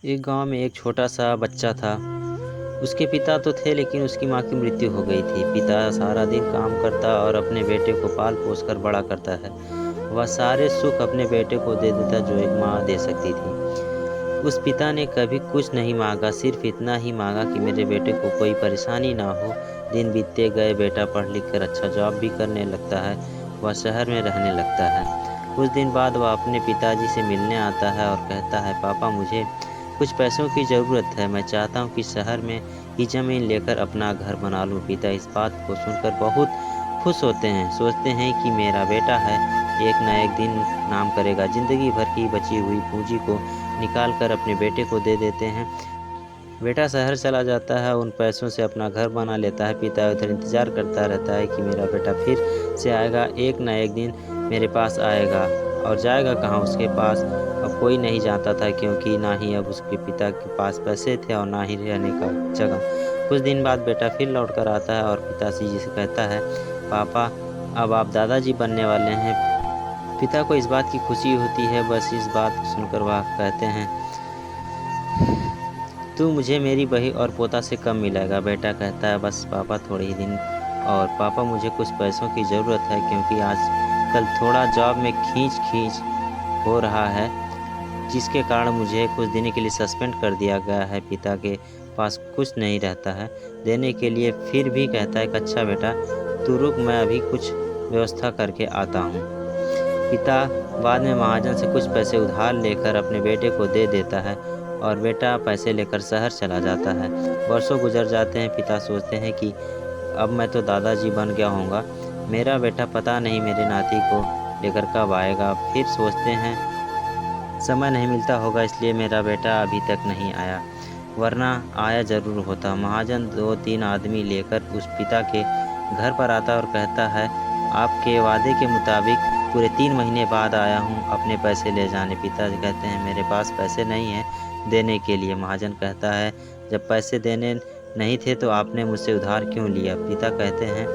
एक गांव में एक छोटा सा बच्चा था। उसके पिता तो थे लेकिन उसकी माँ की मृत्यु हो गई थी। पिता सारा दिन काम करता और अपने बेटे को पाल पोस कर बड़ा करता है। वह सारे सुख अपने बेटे को दे देता जो एक माँ दे सकती थी। उस पिता ने कभी कुछ नहीं मांगा, सिर्फ इतना ही मांगा कि मेरे बेटे को कोई परेशानी ना हो। दिन बीतते गए, बेटा पढ़ लिख कर अच्छा जॉब भी करने लगता है। वह शहर में रहने लगता है। कुछ दिन बाद वह अपने पिताजी से मिलने आता है और कहता है, पापा मुझे कुछ पैसों की ज़रूरत है। मैं चाहता हूँ कि शहर में ही ज़मीन लेकर अपना घर बना लूँ। पिता इस बात को सुनकर बहुत खुश होते हैं। सोचते हैं कि मेरा बेटा है, एक ना एक दिन नाम करेगा। ज़िंदगी भर की बची हुई पूंजी को निकाल कर अपने बेटे को दे देते हैं। बेटा शहर चला जाता है, उन पैसों से अपना घर बना लेता है। पिता उधर इंतज़ार करता रहता है कि मेरा बेटा फिर से आएगा, एक ना एक दिन मेरे पास आएगा। और जाएगा कहाँ उसके पास अब कोई नहीं जानता था, क्योंकि ना ही अब उसके पिता के पास पैसे थे और ना ही रहने का जगह। कुछ दिन बाद बेटा फिर लौट कर आता है और पिताजी जी से कहता है, पापा अब आप दादाजी बनने वाले हैं। पिता को इस बात की खुशी होती है। बस इस बात को सुनकर वह कहते हैं, तू मुझे मेरी बही और पोता से कम मिलेगा। बेटा कहता है, बस पापा थोड़े ही दिन और। पापा मुझे कुछ पैसों की ज़रूरत है, क्योंकि आजकल थोड़ा जॉब में खींच हो रहा है, जिसके कारण मुझे कुछ दिन के लिए सस्पेंड कर दिया गया है। पिता के पास कुछ नहीं रहता है देने के लिए, फिर भी कहता है कि अच्छा बेटा तू रुक, मैं अभी कुछ व्यवस्था करके आता हूँ। पिता बाद में महाजन से कुछ पैसे उधार लेकर अपने बेटे को दे देता है और बेटा पैसे लेकर शहर चला जाता है। वर्षों गुजर जाते हैं। पिता सोचते हैं कि अब मैं तो दादाजी बन गया होऊंगा, मेरा बेटा पता नहीं मेरे नाती को लेकर कब आएगा। फिर सोचते हैं समय नहीं मिलता होगा, इसलिए मेरा बेटा अभी तक नहीं आया, वरना आया ज़रूर होता। महाजन 2-3 आदमी लेकर उस पिता के घर पर आता और कहता है, आपके वादे के मुताबिक पूरे 3 महीने बाद आया हूँ अपने पैसे ले जाने। पिताजी कहते हैं, मेरे पास पैसे नहीं हैं देने के लिए। महाजन कहता है, जब पैसे देने नहीं थे तो आपने मुझसे उधार क्यों लिया? पिता कहते हैं,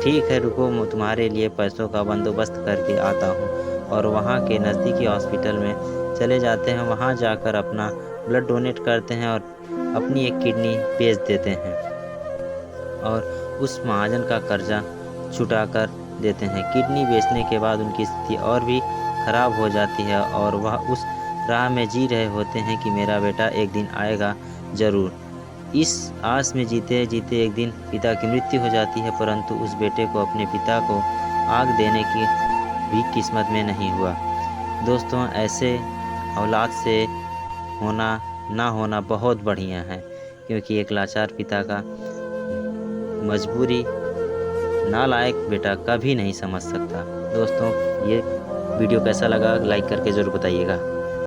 ठीक है रुको, मैं तुम्हारे लिए पैसों का बंदोबस्त करके आता हूँ। और वहाँ के नज़दीकी हॉस्पिटल में चले जाते हैं। वहाँ जाकर अपना ब्लड डोनेट करते हैं और अपनी एक किडनी बेच देते हैं और उस महाजन का कर्जा छुटा कर देते हैं। किडनी बेचने के बाद उनकी स्थिति और भी खराब हो जाती है और वह उस राह में जी रहे होते हैं कि मेरा बेटा एक दिन आएगा ज़रूर। इस आस में जीते जीते एक दिन पिता की मृत्यु हो जाती है, परंतु उस बेटे को अपने पिता को आग देने की भी किस्मत में नहीं हुआ। दोस्तों, ऐसे औलाद से होना ना होना बहुत बढ़िया है, क्योंकि एक लाचार पिता का मजबूरी नालायक बेटा कभी नहीं समझ सकता। दोस्तों, ये वीडियो कैसा लगा लाइक करके ज़रूर बताइएगा।